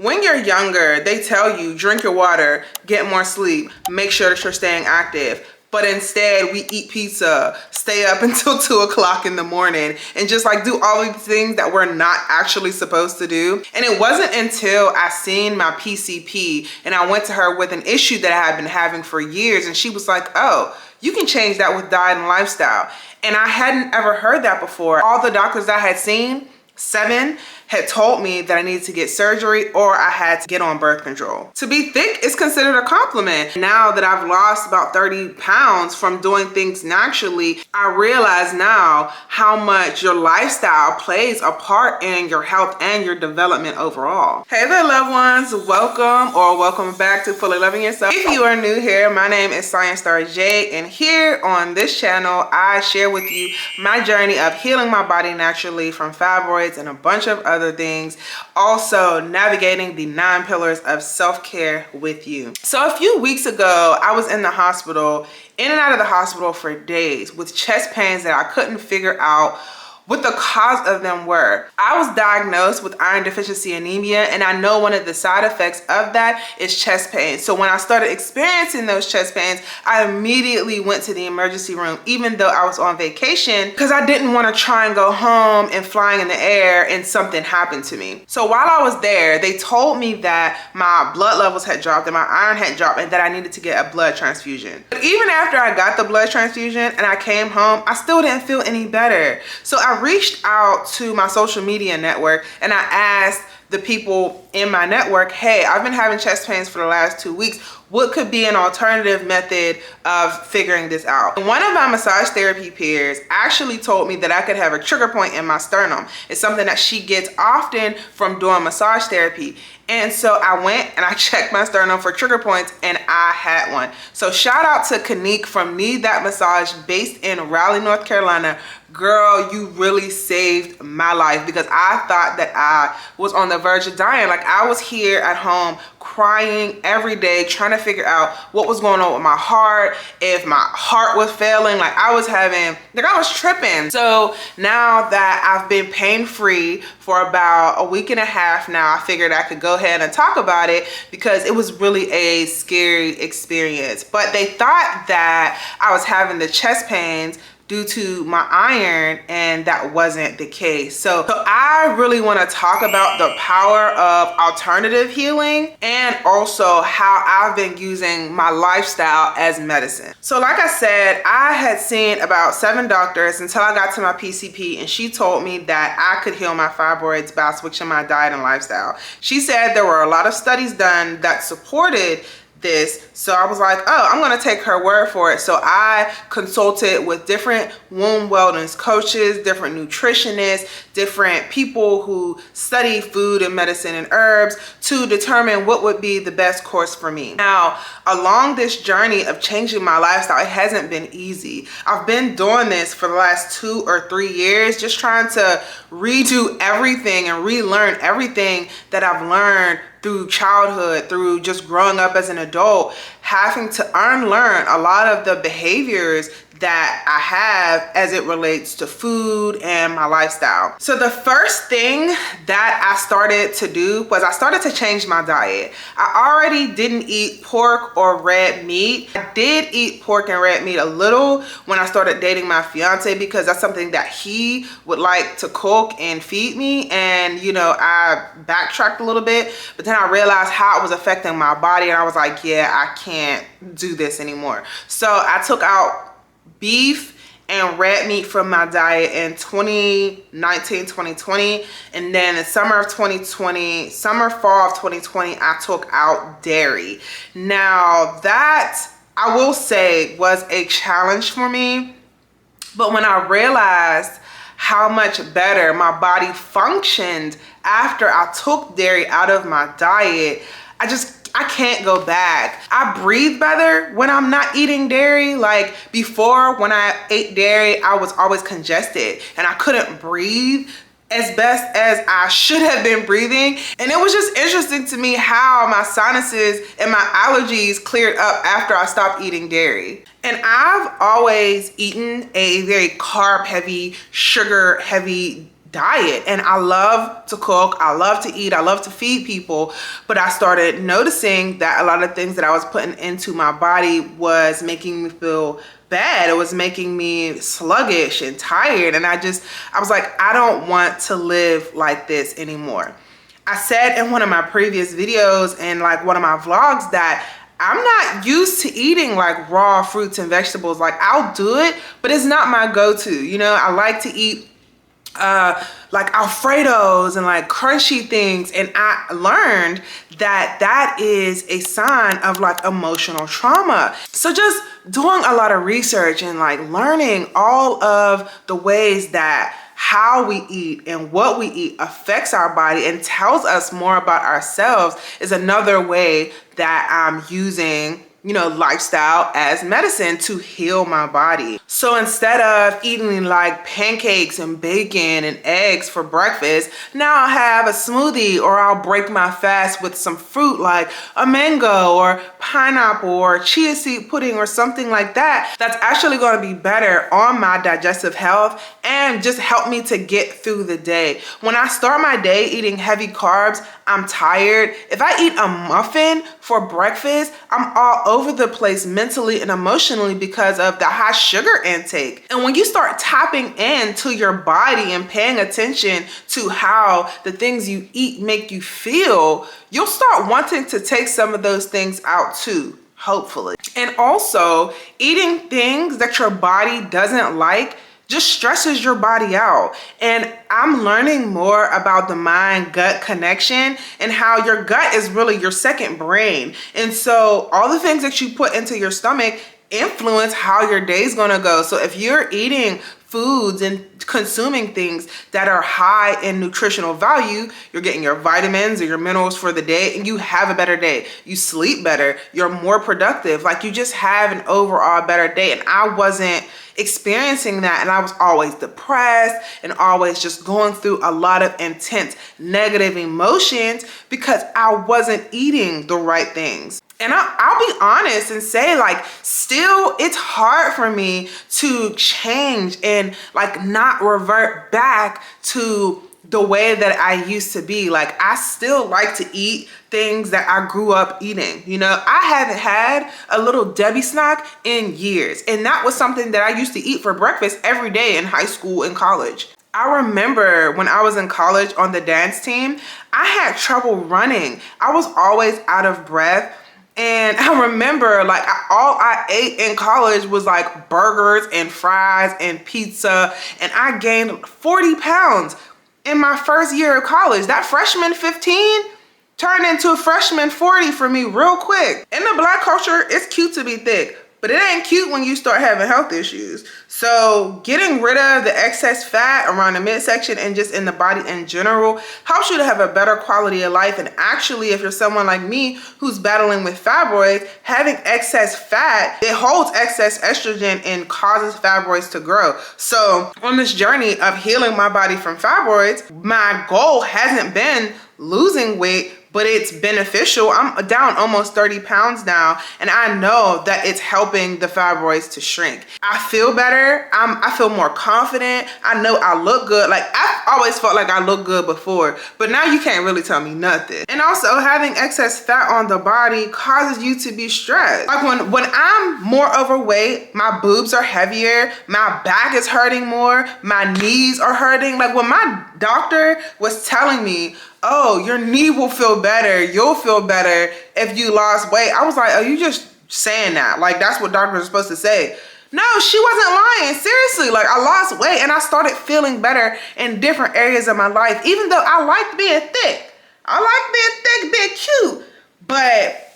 When you're younger, they tell you drink your water, get more sleep, make sure that you're staying active. But instead, we eat pizza, stay up until 2 o'clock in the morning, and just like do all these things that we're not actually supposed to do. And it wasn't until I seen my PCP and I went to her with an issue that I had been having for years, and she was like, oh, you can change that with diet and lifestyle. And I hadn't ever heard that before. All the doctors I had seen, 7, had told me that I needed to get surgery or I had to get on birth control. To be thick is considered a compliment. Now that I've lost about 30 pounds from doing things naturally, I realize now how much your lifestyle plays a part in your health and your development overall. Hey there, loved ones. Welcome back to Fully Loving Yourself. If you are new here, my name is Science Star J, and here on this channel, I share with you my journey of healing my body naturally from fibroids and a bunch of other things, also navigating the 9 pillars of self-care with you. So a few weeks ago, I was in the hospital, in and out of the hospital for days with chest pains that I couldn't figure out what the cause of them were. I was diagnosed with iron deficiency anemia, and I know one of the side effects of that is chest pain. So when I started experiencing those chest pains, I immediately went to the emergency room, even though I was on vacation, because I didn't want to try and go home and flying in the air and something happened to me. So while I was there, they told me that my blood levels had dropped and my iron had dropped and that I needed to get a blood transfusion. But even after I got the blood transfusion and I came home, I still didn't feel any better. So I reached out to my social media network and I asked the people in my network, hey, I've been having chest pains for the last 2 weeks. What could be an alternative method of figuring this out? And one of my massage therapy peers actually told me that I could have a trigger point in my sternum. It's something that she gets often from doing massage therapy. And so I went and I checked my sternum for trigger points and I had one. So shout out to Kanique from Need That Massage based in Raleigh, North Carolina. Girl, you really saved my life because I thought that I was on the verge of dying. Like I was here at home crying every day, trying to figure out what was going on with my heart, if my heart was failing. Like I was tripping. So now that I've been pain-free for about a week and a half now, I figured I could go ahead and talk about it because it was really a scary experience. But they thought that I was having the chest pains due to my iron, and that wasn't the case. So I really want to talk about the power of alternative healing and also how I've been using my lifestyle as medicine. So like I said, I had seen about 7 doctors until I got to my PCP, and she told me that I could heal my fibroids by switching my diet and lifestyle. She said there were a lot of studies done that supported this. So I was like, oh, I'm gonna take her word for it. So I consulted with different womb wellness coaches, different nutritionists, different people who study food and medicine and herbs to determine what would be the best course for me. Now, along this journey of changing my lifestyle, it hasn't been easy. I've been doing this for the last 2 or 3 years, just trying to redo everything and relearn everything that I've learned through childhood, through just growing up as an adult, having to unlearn a lot of the behaviors that I have as it relates to food and my lifestyle. So the first thing that I started to do was I started to change my diet. I already didn't eat pork or red meat. I did eat pork and red meat a little when I started dating my fiance because that's something that he would like to cook and feed me. And you know, I backtracked a little bit, but then I realized how it was affecting my body and I was like, yeah, I can't do this anymore. So I took out beef and red meat from my diet in 2019, 2020. And then in fall of 2020, I took out dairy. Now that, I will say, was a challenge for me. But when I realized how much better my body functioned after I took dairy out of my diet, I can't go back. I breathe better when I'm not eating dairy. Like before, when I ate dairy, I was always congested and I couldn't breathe as best as I should have been breathing. And it was just interesting to me how my sinuses and my allergies cleared up after I stopped eating dairy. And I've always eaten a very carb heavy, sugar heavy diet. And I love to cook, I love to eat, I love to feed people, but I started noticing that a lot of things that I was putting into my body was making me feel bad. It was making me sluggish and tired. And I was like, I don't want to live like this anymore. I said in one of my previous videos and like one of my vlogs that I'm not used to eating like raw fruits and vegetables. Like I'll do it, but it's not my go-to. You know, I like to eat like Alfredos and like crunchy things. And I learned that that is a sign of like emotional trauma. So just doing a lot of research and like learning all of the ways that how we eat and what we eat affects our body and tells us more about ourselves is another way that I'm using, you know, lifestyle as medicine to heal my body. So instead of eating like pancakes and bacon and eggs for breakfast, now I'll have a smoothie, or I'll break my fast with some fruit like a mango or pineapple or chia seed pudding or something like that. That's actually going to be better on my digestive health and just help me to get through the day. When I start my day eating heavy carbs, I'm tired. If I eat a muffin for breakfast, I'm all over the place mentally and emotionally because of the high sugar intake. And when you start tapping into your body and paying attention to how the things you eat make you feel, you'll start wanting to take some of those things out too, hopefully. And also, eating things that your body doesn't like just stresses your body out. And I'm learning more about the mind-gut connection and how your gut is really your second brain. And so all the things that you put into your stomach influence how your day's gonna go. So if you're eating foods and consuming things that are high in nutritional value, you're getting your vitamins or your minerals for the day, and you have a better day. You sleep better, you're more productive, like you just have an overall better day. And I wasn't experiencing that, and I was always depressed and always just going through a lot of intense negative emotions because I wasn't eating the right things. And I'll be honest and say, like, still it's hard for me to change and like not revert back to the way that I used to be. Like, I still like to eat things that I grew up eating. You know, I haven't had a little Debbie snack in years. And that was something that I used to eat for breakfast every day in high school and college. I remember when I was in college on the dance team, I had trouble running. I was always out of breath. And I remember like all I ate in college was like burgers and fries and pizza. And I gained 40 pounds in my first year of college. That freshman 15 turned into a freshman 40 for me real quick. In the Black culture, it's cute to be thick, but it ain't cute when you start having health issues. So getting rid of the excess fat around the midsection and just in the body in general helps you to have a better quality of life. And actually, if you're someone like me who's battling with fibroids, having excess fat, it holds excess estrogen and causes fibroids to grow. So on this journey of healing my body from fibroids, my goal hasn't been losing weight, but it's beneficial. I'm down almost 30 pounds now, and I know that it's helping the fibroids to shrink. I feel better. I feel more confident. I know I look good. Like, I've always felt like I looked good before, but now you can't really tell me nothing. And also, having excess fat on the body causes you to be stressed. Like when I'm more overweight, my boobs are heavier, my back is hurting more, my knees are hurting. Like when my doctor was telling me, oh, your knee will feel better, you'll feel better if you lost weight, I was like, oh, you just saying that. Like, that's what doctors are supposed to say. No, she wasn't lying. Seriously, like, I lost weight and I started feeling better in different areas of my life, even though I liked being thick. I like being thick, being cute, but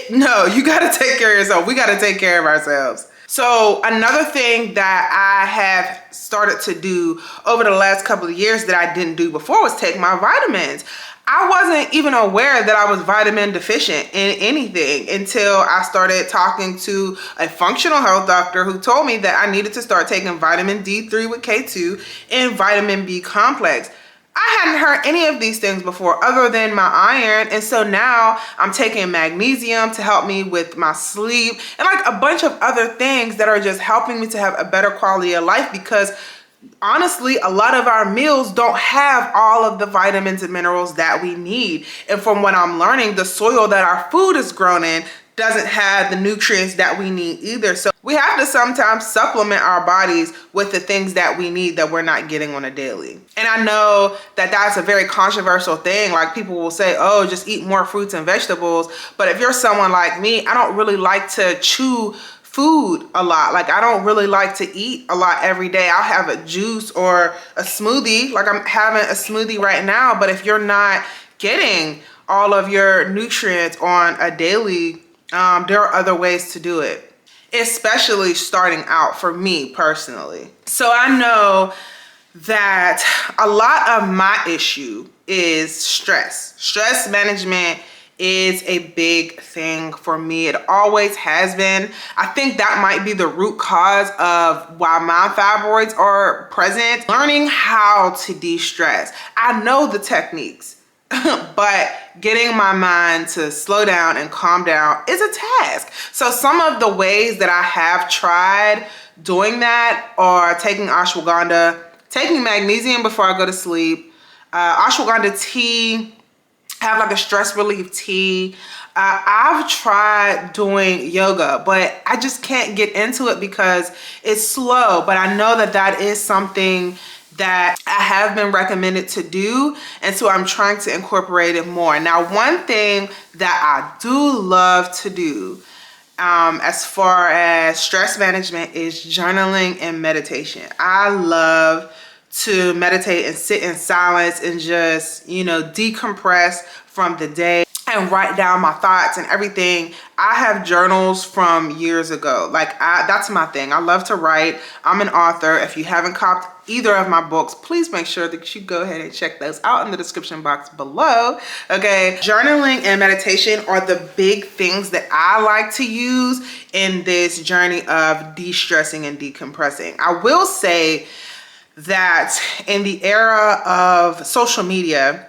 no, you gotta take care of yourself. We gotta take care of ourselves. So another thing that I have started to do over the last couple of years that I didn't do before was take my vitamins. I wasn't even aware that I was vitamin deficient in anything until I started talking to a functional health doctor who told me that I needed to start taking vitamin D3 with K2 and vitamin B complex. I hadn't heard any of these things before other than my iron. And so now I'm taking magnesium to help me with my sleep and like a bunch of other things that are just helping me to have a better quality of life, because honestly, a lot of our meals don't have all of the vitamins and minerals that we need. And from what I'm learning, the soil that our food is grown in doesn't have the nutrients that we need either. So we have to sometimes supplement our bodies with the things that we need that we're not getting on a daily. And I know that that's a very controversial thing. Like, people will say, oh, just eat more fruits and vegetables. But if you're someone like me, I don't really like to chew food a lot. Like, I don't really like to eat a lot every day. I'll have a juice or a smoothie. Like, I'm having a smoothie right now. But if you're not getting all of your nutrients on a daily, there are other ways to do it, especially starting out for me personally. So I know that a lot of my issue is stress. Stress management is a big thing for me. It always has been. I think that might be the root cause of why my fibroids are present. Learning how to de-stress. I know the techniques, but getting my mind to slow down and calm down is a task. So some of the ways that I have tried doing that are taking ashwagandha, taking magnesium before I go to sleep, ashwagandha tea, have like a stress relief tea. I've tried doing yoga, but I just can't get into it because it's slow. But I know that that is something that I have been recommended to do, and so I'm trying to incorporate it more. Now, one thing that I do love to do as far as stress management is journaling and meditation. I love to meditate and sit in silence and just, decompress from the day and write down my thoughts and everything. I have journals from years ago. That's my thing. I love to write. I'm an author. If you haven't copied either of my books, please make sure that you go ahead and check those out in the description box below. Okay, journaling and meditation are the big things that I like to use in this journey of de-stressing and decompressing. I will say that in the era of social media,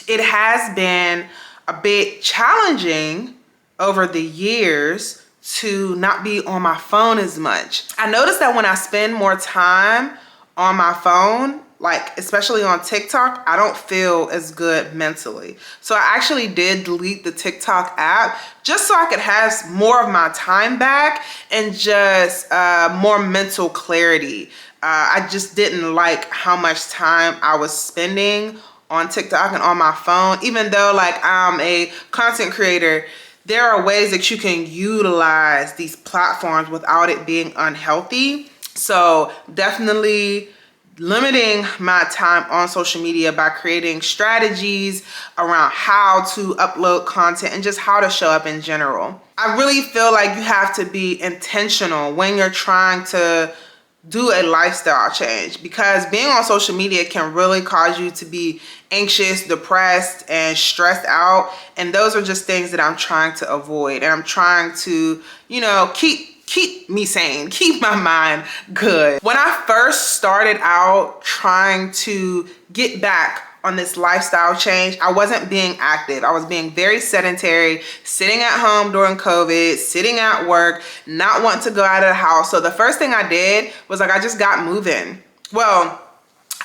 it has been a bit challenging over the years to not be on my phone as much. I noticed that when I spend more time on my phone, like especially on TikTok, I don't feel as good mentally. So I actually did delete the TikTok app just so I could have more of my time back and just more mental clarity. I just didn't like how much time I was spending on TikTok and on my phone. Even though I'm a content creator, there are ways that you can utilize these platforms without it being unhealthy. So definitely limiting my time on social media by creating strategies around how to upload content and just how to show up in general. I really feel like you have to be intentional when you're trying to do a lifestyle change, because being on social media can really cause you to be anxious, depressed, and stressed out. And those are just things that I'm trying to avoid. And I'm trying to, keep me sane, keep my mind good. When I first started out trying to get back on this lifestyle change, I wasn't being active. I was being very sedentary, sitting at home during COVID, sitting at work, not wanting to go out of the house. So the first thing I did was I just got moving. Well,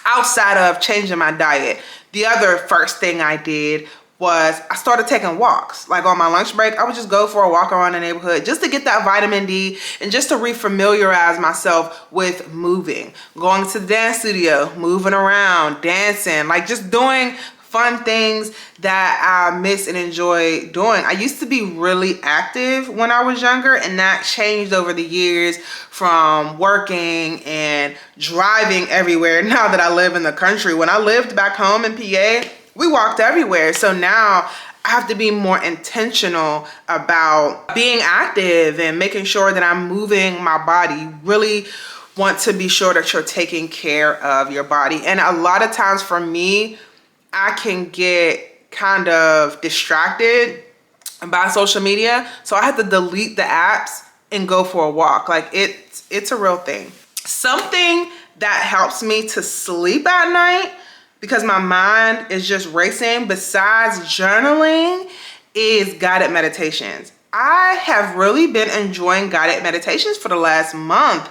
outside of changing my diet, the other first thing I did was I started taking walks. Like on my lunch break, I would just go for a walk around the neighborhood just to get that vitamin D and just to refamiliarize myself with moving. Going to the dance studio, moving around, dancing, just doing fun things that I miss and enjoy doing. I used to be really active when I was younger, and that changed over the years from working and driving everywhere now that I live in the country. When I lived back home in PA, we walked everywhere. So now I have to be more intentional about being active and making sure that I'm moving my body. You really want to be sure that you're taking care of your body. And a lot of times for me, I can get kind of distracted by social media. So I have to delete the apps and go for a walk. It's a real thing. Something that helps me to sleep at night, because my mind is just racing, besides journaling, is guided meditations. I have really been enjoying guided meditations for the last month.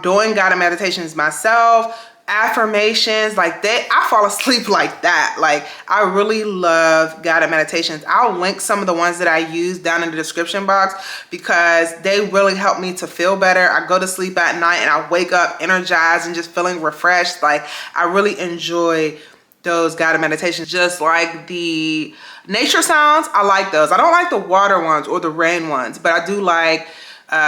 Doing guided meditations myself, affirmations like that. I fall asleep like that. Like, I really love guided meditations. I'll link some of the ones that I use down in the description box because they really help me to feel better. I go to sleep at night and I wake up energized and just feeling refreshed. Like, I really enjoy those guided meditations. Just like the nature sounds, I like those. I don't like the water ones or the rain ones, but I do like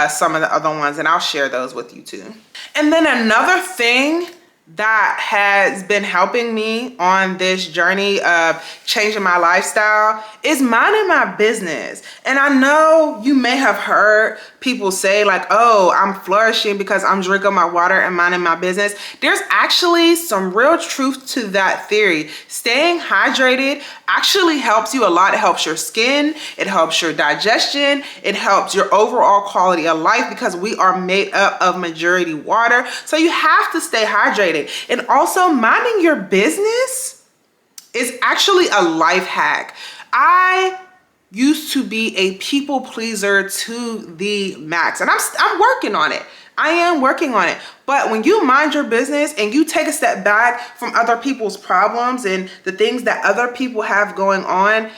some of the other ones, and I'll share those with you too. And then another thing that has been helping me on this journey of changing my lifestyle is minding my business. And I know you may have heard people say like, oh, I'm flourishing because I'm drinking my water and minding my business. There's actually some real truth to that theory. Staying hydrated actually helps you a lot. It helps your skin, it helps your digestion, it helps your overall quality of life because we are made up of majority water. So you have to stay hydrated. And also, minding your business is actually a life hack. I used to be a people pleaser to the max, and I'm working on it. I am working on it. But when you mind your business and you take a step back from other people's problems and the things that other people have going on,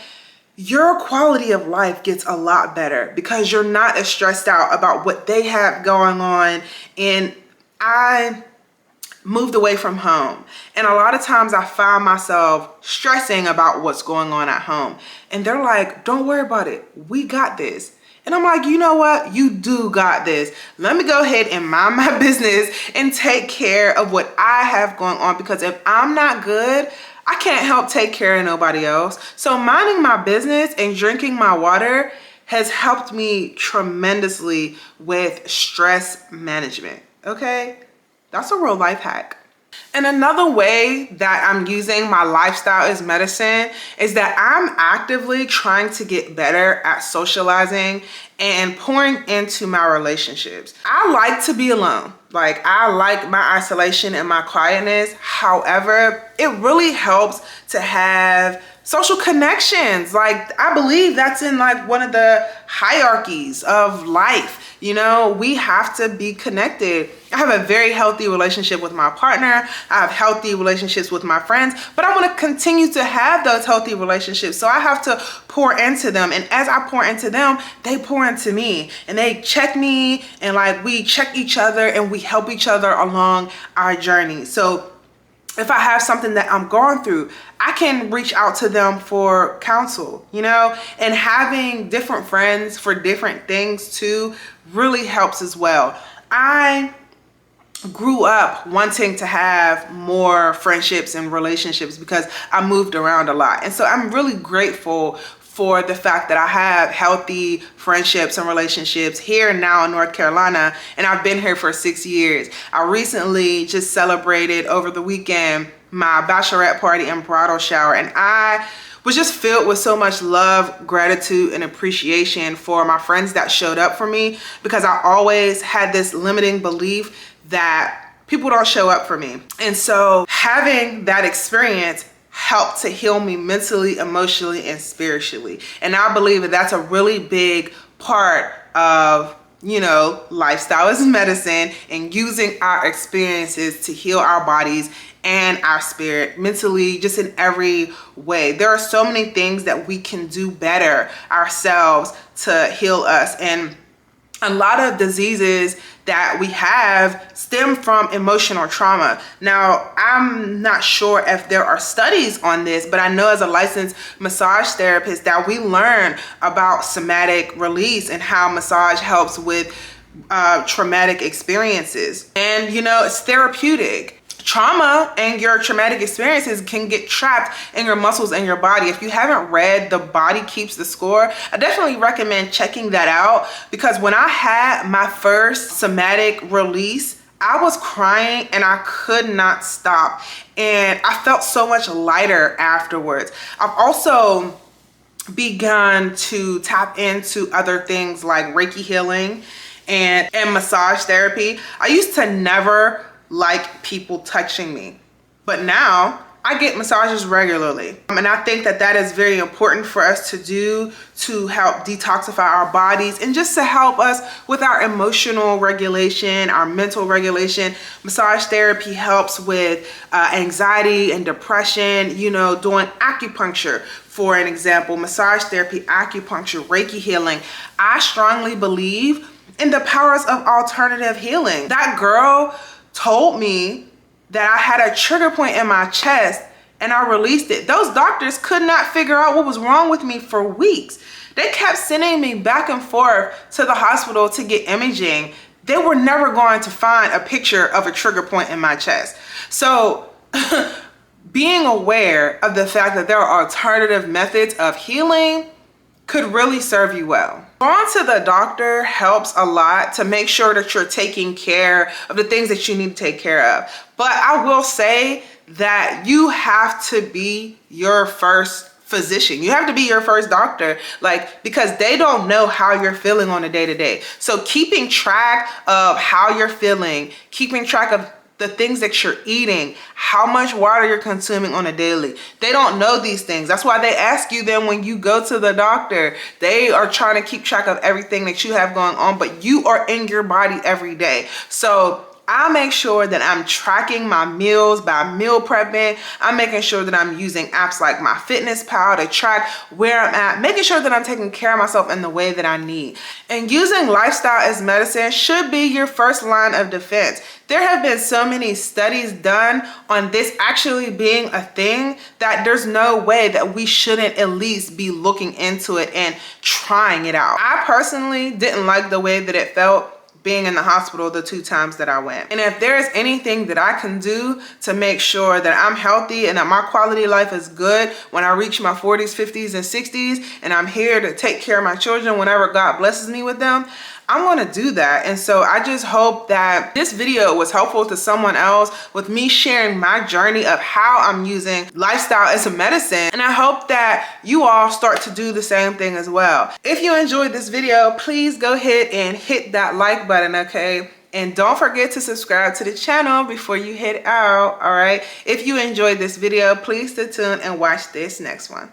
your quality of life gets a lot better because you're not as stressed out about what they have going on. And I moved away from home, and a lot of times I find myself stressing about what's going on at home, and they're like, don't worry about it, we got this. And I'm like, you know what, you do got this. Let me go ahead and mind my business and take care of what I have going on, because if I'm not good, I can't help take care of nobody else. So minding my business and drinking my water has helped me tremendously with stress management. Okay, that's a real life hack. And another way that I'm using my lifestyle as medicine is that I'm actively trying to get better at socializing and pouring into my relationships. I like to be alone. Like, I like my isolation and my quietness. However, it really helps to have social connections. Like, I believe that's in like one of the hierarchies of life. You know, we have to be connected. I have a very healthy relationship with my partner. I have healthy relationships with my friends, but I want to continue to have those healthy relationships. So I have to pour into them. And as I pour into them, they pour into me, and they check me, and like we check each other and we help each other along our journey. So if I have something that I'm going through, I can reach out to them for counsel, you know, and having different friends for different things too really helps as well. I grew up wanting to have more friendships and relationships because I moved around a lot. And so I'm really grateful for the fact that I have healthy friendships and relationships here now in North Carolina, and I've been here for 6 years. I recently just celebrated over the weekend my bachelorette party and bridal shower, and I was just filled with so much love, gratitude, and appreciation for my friends that showed up for me, because I always had this limiting belief that people don't show up for me. And so having that experience helped to heal me mentally, emotionally, and spiritually. And I believe that that's a really big part of, you know, lifestyle as medicine, and using our experiences to heal our bodies and our spirit, mentally, just in every way. There are so many things that we can do better ourselves to heal us. And a lot of diseases that we have stem from emotional trauma. Now, I'm not sure if there are studies on this, but I know as a licensed massage therapist that we learn about somatic release and how massage helps with traumatic experiences. And, you know, it's therapeutic. Trauma and your traumatic experiences can get trapped in your muscles and your body. If you haven't read The Body Keeps the Score, I definitely recommend checking that out, because when I had my first somatic release, I was crying and I could not stop. And I felt so much lighter afterwards. I've also begun to tap into other things like Reiki healing and massage therapy. I used to never like people touching me, but now I get massages regularly. And I think that that is very important for us to do to help detoxify our bodies and just to help us with our emotional regulation, our mental regulation. Massage therapy helps with anxiety and depression, you know, doing acupuncture, for an example, massage therapy, acupuncture, Reiki healing. I strongly believe in the powers of alternative healing. That girl told me that I had a trigger point in my chest and I released it. Those doctors could not figure out what was wrong with me for weeks. They kept sending me back and forth to the hospital to get imaging. They were never going to find a picture of a trigger point in my chest. So being aware of the fact that there are alternative methods of healing could really serve you well. Going to the doctor helps a lot to make sure that you're taking care of the things that you need to take care of. But I will say that you have to be your first physician. You have to be your first doctor, like, because they don't know how you're feeling on a day-to-day. So keeping track of how you're feeling, keeping track of the things that you're eating, how much water you're consuming on a daily. They don't know these things. That's why they ask you then when you go to the doctor. They are trying to keep track of everything that you have going on, but you are in your body every day. So I make sure that I'm tracking my meals by meal prepping. I'm making sure that I'm using apps like MyFitnessPal to track where I'm at, making sure that I'm taking care of myself in the way that I need. And using lifestyle as medicine should be your first line of defense. There have been so many studies done on this actually being a thing that there's no way that we shouldn't at least be looking into it and trying it out. I personally didn't like the way that it felt being in the hospital the 2 times that I went. And if there's anything that I can do to make sure that I'm healthy and that my quality of life is good when I reach my 40s, 50s, and 60s, and I'm here to take care of my children whenever God blesses me with them, I'm gonna do that. And so I just hope that this video was helpful to someone else with me sharing my journey of how I'm using lifestyle as a medicine. And I hope that you all start to do the same thing as well. If you enjoyed this video, please go ahead and hit that like button, okay? And don't forget to subscribe to the channel before you head out, all right? If you enjoyed this video, please stay tuned and watch this next one.